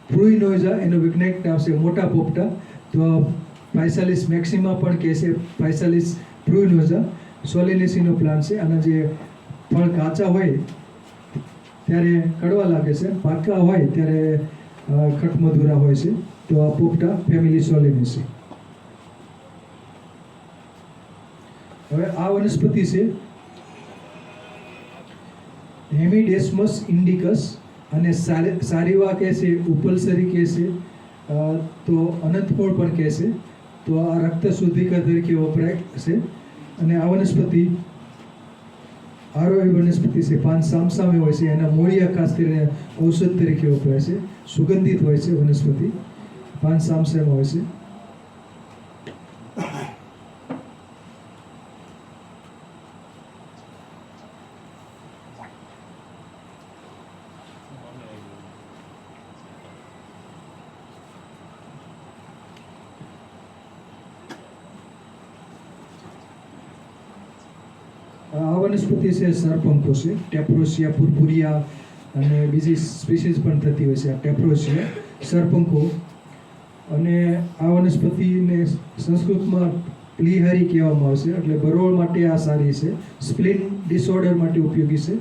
પ્રુઇનોઝા, એનું વૈજ્ઞાનિક નામ છે મોટા પોપટા. તો ફાઇસાલિસ મેક્સિમા પણ કહે છે, ફાઇસાલિસ પ્રુઇનોઝા સોલેનેસીનો પ્લાન્ટ છે. આના જે ફળ કાચા હોય ત્યારે કડવા લાગે છે, પાકા હોય ત્યારે ખટમધુરા હોય છે. તો આ પોપટા ફેમિલી સોલેનેસી. હવે આ વનસ્પતિ છે હેમિડેસ્મસ ઇન્ડિકસ, અને સારીવા કહે છે, ઉપલસરી કહે છે, તો અનંતફળ પણ કહે છે. તો આ રક્ત શુદ્ધિકર તરીકે વપરાય છે. અને આ વનસ્પતિ આરોહી વનસ્પતિ છે, પાન સામસામે હોય છે. એના મૂળિયા ખાસ કરીને ઔષધ તરીકે વપરાય છે. સુગંધિત હોય છે વનસ્પતિ, પાન સામસામે હોય છે. આ વનસ્પતિ છે સરપંખો છે, ટેપ્રોસિયા પુરપુરિયા, અને બીજી સ્પીસીઝ પણ થતી હોય છે આ ટેપ્રોસિયા સરપંખો. અને આ વનસ્પતિને સંસ્કૃતમાં પ્લિહારી કહેવામાં આવે છે, એટલે બરોળ માટે આ સારી છે. સ્પ્લિન ડિસઓર્ડર માટે ઉપયોગી છે.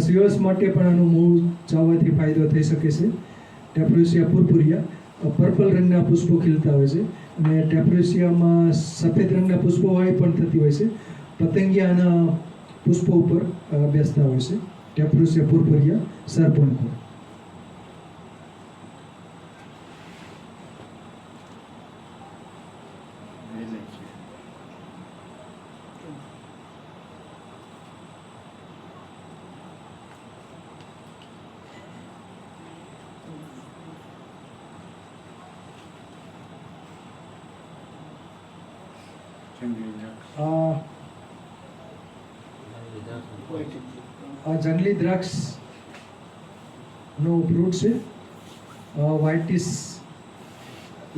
સિવલ્સ માટે પણ આનું મૂળ ચાવવાથી ફાયદો થઈ શકે છે. ટેપ્રોસિયા પુરપુરિયા પર્પલ રંગના પુષ્પો ખીલતા હોય છે, અને ટેપ્રોસિયામાં સફેદ રંગના પુષ્પો વાળી પણ થતી હોય છે. પતંગિયાના પુષ્પો ઉપર બેસતા હોય છે. ટેપ્રોસિયા પુરપુરિયા સરપંખો. આ જંગલી દ્રાક્ષ નો ફ્રૂટ છે, વ્હાઇટિસ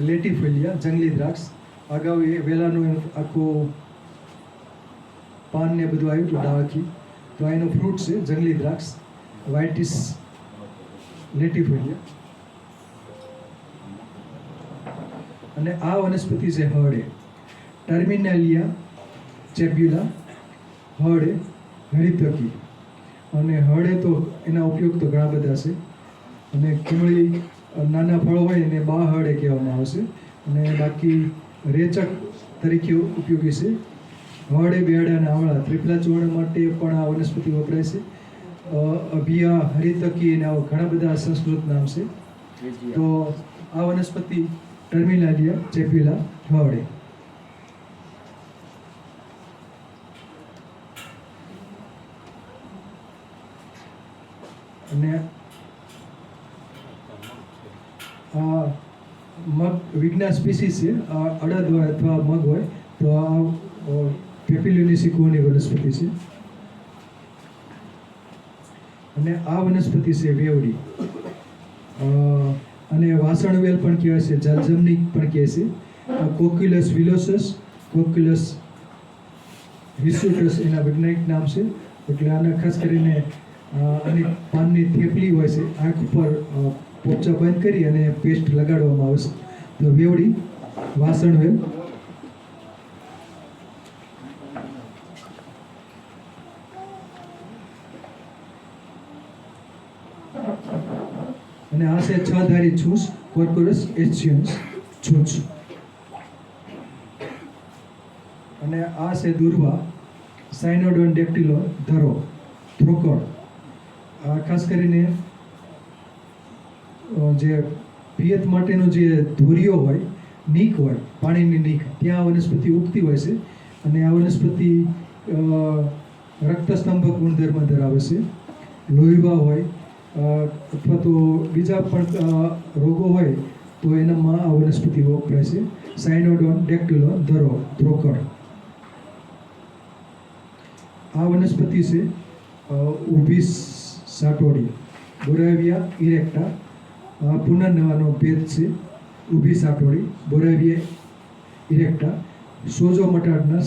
લેટિફોલિયા જંગલી દ્રાક્ષ. અગાઉ એ વેલાનું આખું પાન ને બધું આવ્યું હતું ડાળખી. તો આ એનું ફ્રૂટ છે જંગલી દ્રાક્ષ, વ્હાઇટિસ લેટિફોલિયા. અને આ વનસ્પતિ છે હળે, ટર્મિનાલિયા ચેબ્યુલા, હળે હરિતકી. અને હળે તો એના ઉપયોગ તો ઘણા બધા છે. અને કુમળી નાના ફળ હોય એને બા હળે કહેવામાં આવે છે. અને બાકી રેચક તરીકે ઉપયોગી છે. હળે, બેડા અને આવળા ત્રિફલા ચૂર્ણ માટે પણ આ વનસ્પતિ વપરાય છે. અભિયા, હરિતકી અને આવા ઘણા બધા સંસ્કૃત નામ છે. તો આ વનસ્પતિ ટર્મિનાલિયા ચેબ્યુલા હળે. અને આ મગ વિજ્ઞા સ્પીસીસ છે, અડદ હોય અથવા મગ હોય. તો આ પેપિલિયોનિસિકોની વનસ્પતિ છે. અને આ વનસ્પતિ છે વેવડી, અને વાસણવેલ પણ કહેવાય છે, જલજમની પણ કહે છે. કોક્યુલસ વિલોસસ, કોક્યુલસ હિસ્યુટસ એના વૈજ્ઞાનિક નામ છે. એટલે આને ખાસ કરીને આની પાનની થેપલી હોય છે, આંખ ઉપર પોપચા બંધ કરી અને પેસ્ટ લગાડવામાં આવે છે. તો વેવડી, વાસણવેલ. અને આ છે છ ધારી છૂસ, કોર્કોરસ એસ્ચિયન્સ છૂસ. અને આ છે દુર્વા, સાયનોડોન ડેક્ટિલો ધરો, થ્રોકોડ. ખાસ કરીને જે પિયત માટેનો જે ધોરીઓ હોય, નીક હોય, પાણીની નીક, ત્યાં વનસ્પતિ ઉગતી હોય છે. અને આ વનસ્પતિ રક્તસ્તંભક ગુણધર્મ ધરાવે છે. લોહીવા હોય અથવા તો બીજા પણ રોગો હોય તો એનામાં આ વનસ્પતિ વપરાય છે. સાયનોડોન ડેક્ટિલો ધરો, થ્રોકોડ. આ વનસ્પતિ છે ઊભી સાટોડી, બોરાવિયા ઇરેક્ટા, પુનર્નવાનો ભેદ છે. ઊભી સાટોડી બોરાવિયા ઇરેક્ટા, સોજો મટાડના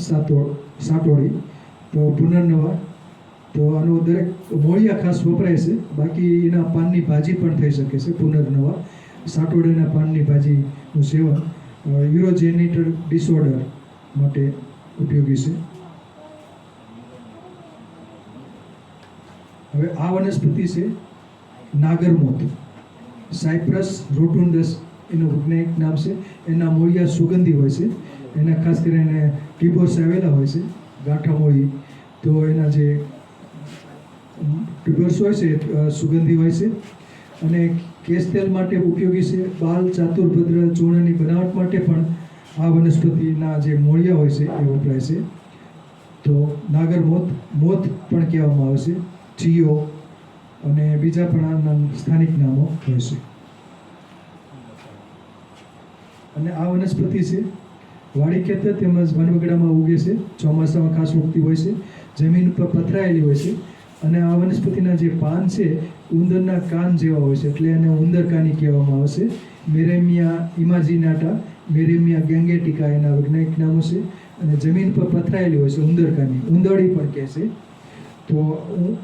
સાટોડી, તો પુનર્નવા. તો આનો દરેક મોળિયા ખાસ વપરાય છે. બાકી એના પાનની ભાજી પણ થઈ શકે છે. પુનર્નવા સાટોડીના પાનની ભાજીનું સેવન યુરોજેનિટલ ડિસઓર્ડર માટે ઉપયોગી છે. હવે આ વનસ્પતિ છે નાગરમોથ, સાયપ્રસ રોટુન્ડસ એનું વૈજ્ઞાનિક નામ છે. એના મૂળિયા સુગંધી હોય છે. એના ખાસ કરીને ટ્યુબર્સ આવેલા હોય છે, ગાંઠા મૂળી. તો એના જે ટ્યુબર્સ હોય છે સુગંધી હોય છે. અને કેશ તેલ માટે ઉપયોગી છે. બાલ ચાતુર્ભદ્ર ચૂર્ણની બનાવટ માટે પણ આ વનસ્પતિના જે મૂળિયા હોય છે એ વપરાય છે. તો નાગરમોથ, મોથ પણ કહેવામાં આવે છે, ચિયો અને બીજા પણ આના સ્થાનિક નામો હોય છે. અને આ વનસ્પતિ છે વાડી ખેતર તેમજ વનવગડામાં ઉગે છે. ચોમાસામાં ખાસ ઉગતી હોય છે. જમીન પર પથરાયેલી હોય છે. અને આ વનસ્પતિના જે પાન છે ઉંદરના કાન જેવા હોય છે, એટલે એને ઉંદરકાની કહેવામાં આવે છે. મેરેમિયા ઇમાજિનાટા, મેરેમિયા ગેંગેટિકા એના વૈજ્ઞાનિક નામો છે. અને જમીન પર પથરાયેલી હોય છે ઉંદરકાની, ઉંદરડી પણ કહે છે. તો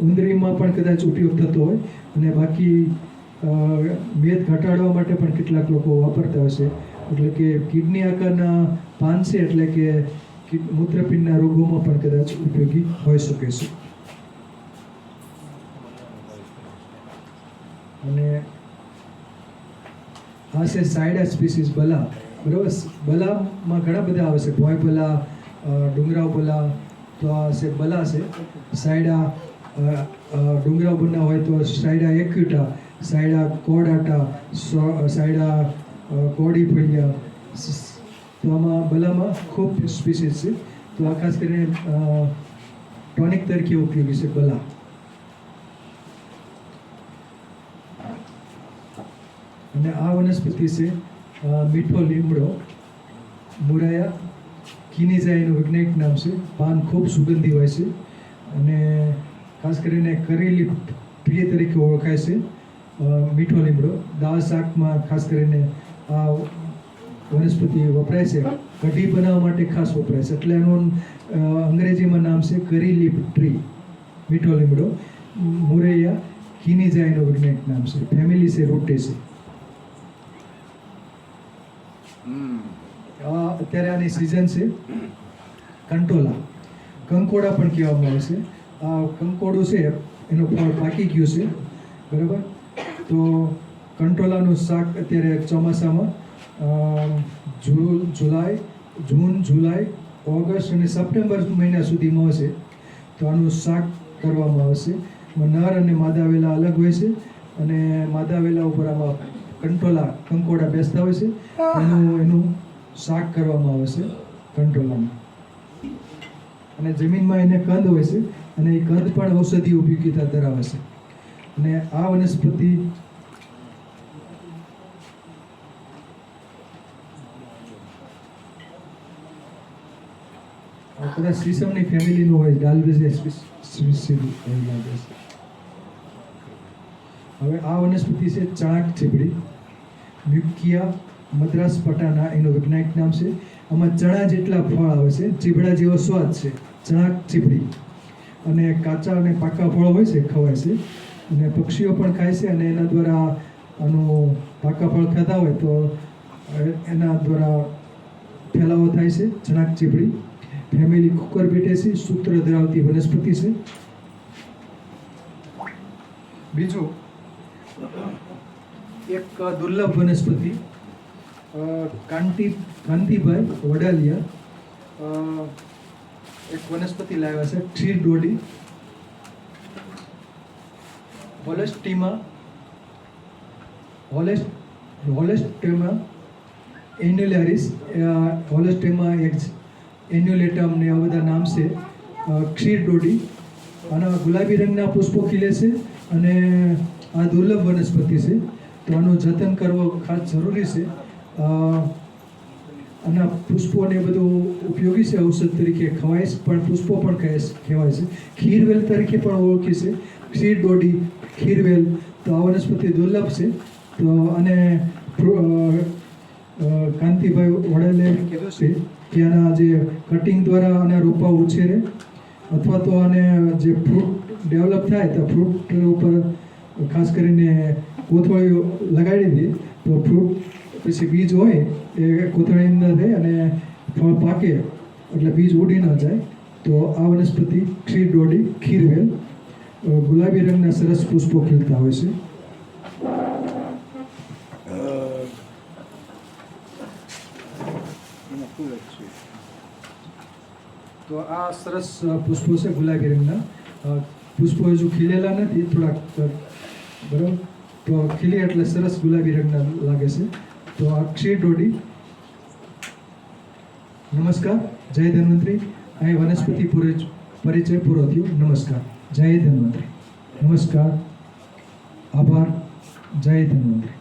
ઉંદરીમાં પણ કદાચ ઉપયોગ થતો હોય. અને બાકી મેદ ઘટાડવા માટે પણ કેટલાક લોકો વાપરતા હોય છે. એટલે કે કિડની આકારના પાન છે, એટલે કે મૂત્રપિંડના રોગોમાં પણ કદાચ ઉપયોગી હોઈ શકે છે. અને આ છે સાયડા સ્પીસીસ બલા. બરાબર, બલામાં ઘણા બધા આવે છે, ભોંય બલા, ડુંગરાવ બલા. તો આ છે બલા છે. સાયડા ડુંગરાવ બના હોય તો સાયડા એક્યુટા, સાયડા કોડાટા, સાયડા કોડી ફળિયા. તો આમાં બલામાં ખૂબ સ્પીસીસ છે. તો આ ખાસ કરીને ટોનિક તરીકે ઉપયોગી છે બલા. અને આ વનસ્પતિ છે મીઠો લીમડો, મુરાયા કિનીઝા એનું વૈજ્ઞાનિક નામ છે. પાન ખૂબ સુગંધી હોય છે. અને ખાસ કરીને કરેલી પ્રિય તરીકે ઓળખાય છે મીઠો લીમડો. દાળ શાકમાં ખાસ કરીને આ વનસ્પતિ વપરાય છે. કઢી બનાવવા માટે ખાસ વપરાય છે, એટલે એનું અંગ્રેજીમાં નામ છે કરી લીફ ટ્રી, મીઠો લીમડો. મુરૈયા કિનીઝા એનું વૈજ્ઞાનિક નામ છે. ફેમિલી છે રોટેસી. અત્યારે આની સિઝન છે કંટોલા, કંકોડા પણ કહેવામાં આવે છે. આ કંકોડું છે એનું ફળ પાકી ગયું છે. બરાબર, તો કંટોલાનું શાક અત્યારે ચોમાસામાં જૂન, જુલાઈ, ઓગસ્ટ અને સપ્ટેમ્બર મહિના સુધીમાં હશે. તો આનું શાક કરવામાં આવશે. નર અને માદા વેલા અલગ હોય છે. અને માદા વેલા ઉપર આમાં કંકોડા બેસતા હોય છે. એનું શાક કરવામાં આવે છે કંટોલામાં. અને જમીનમાં એને કંદ હોય છે. અને એ કંદ પણ ઔષધીય ઉપયોગિતા ધરાવે છે. અને આ વનસ્પતિ કદાચ સીસમની ફેમિલીનું હોય, ડાલ્બેઝિયા સ્પીસીસ એવું લાગે છે. હવે આ વનસ્પતિ છે ચણાક ચીબડી, મ્યુકિયા મદ્રાસ પટાના એનું વૈજ્ઞાનિક નામ છે. આમાં ચણા જેટલા ફળ આવે છે, ચીબડા જેવો સ્વાદ છે, ચણાક ચીબડી. અને કાચા અને પાકા ફળ હોય છે, ખવાય છે. અને પક્ષીઓ પણ ખાય છે. અને એના દ્વારા આનું પાકા ફળ ખાતા હોય તો એના દ્વારા ફેલાવો થાય છે. ચણાક ચીબડી ફેમિલી કુકરબિટેસી, સૂત્ર ધરાવતી વનસ્પતિ છે. બીજું એક દુર્લભ વનસ્પતિ કાંતિભાઈ વડાલિયા એક વનસ્પતિ લાવ્યા છે, ક્ષીર ડોડી, હોલેસ્ટેમા એન્યુલારિસ, હોલેસ્ટેમા એન્યુલેટમ ને આ બધા નામ છે. ક્ષીર ડોડી, આના ગુલાબી રંગના પુષ્પો ખીલે છે. અને આ દુર્લભ વનસ્પતિ છે. તો આનું જતન કરવું ખાસ જરૂરી છે. આના પુષ્પોને બધું ઉપયોગી છે, ઔષધ તરીકે ખવાય છે, પણ પુષ્પો પણ કહેવાય છે. ખીરવેલ તરીકે પણ ઓળખી છે ક્ષીર ડોડી, ખીરવેલ. તો આ વનસ્પતિ દુર્લભ છે. તો અને કાંતિભાઈ વડેલે કીધું છે કે આના જે કટિંગ દ્વારા આના રોપા ઉછેરે અથવા તો આને જે ફ્રૂટ ડેવલપ થાય તો ફ્રૂટ ઉપર ખાસ કરીને કોથળીઓ લગાડી દે તો ફ્રૂટ પછી બીજ હોય એ કોથળીની અંદર રહે અને ફળ પાકે એટલે બીજ ઉડી ન જાય. તો આ વનસ્પતિ ક્ષીરડોડી ખીરવેલ ગુલાબી રંગના સરસ પુષ્પો ખીલતા હોય છે. તો આ સરસ પુષ્પો છે ગુલાબી રંગના. પુષ્પો હજુ ખીલેલા નથી, થોડાક બરાબર, તો ખીલે એટલે સરસ ગુલાબી રંગના લાગે છે. તો આ ક્ષીરડોડી. નમસ્કાર, જય ધન્વંતરી. અહીં વનસ્પતિ પરિચય પૂરો થયો. નમસ્કાર, જય ધન્વંતરી. નમસ્કાર, આભાર, જય ધન્વંતરી.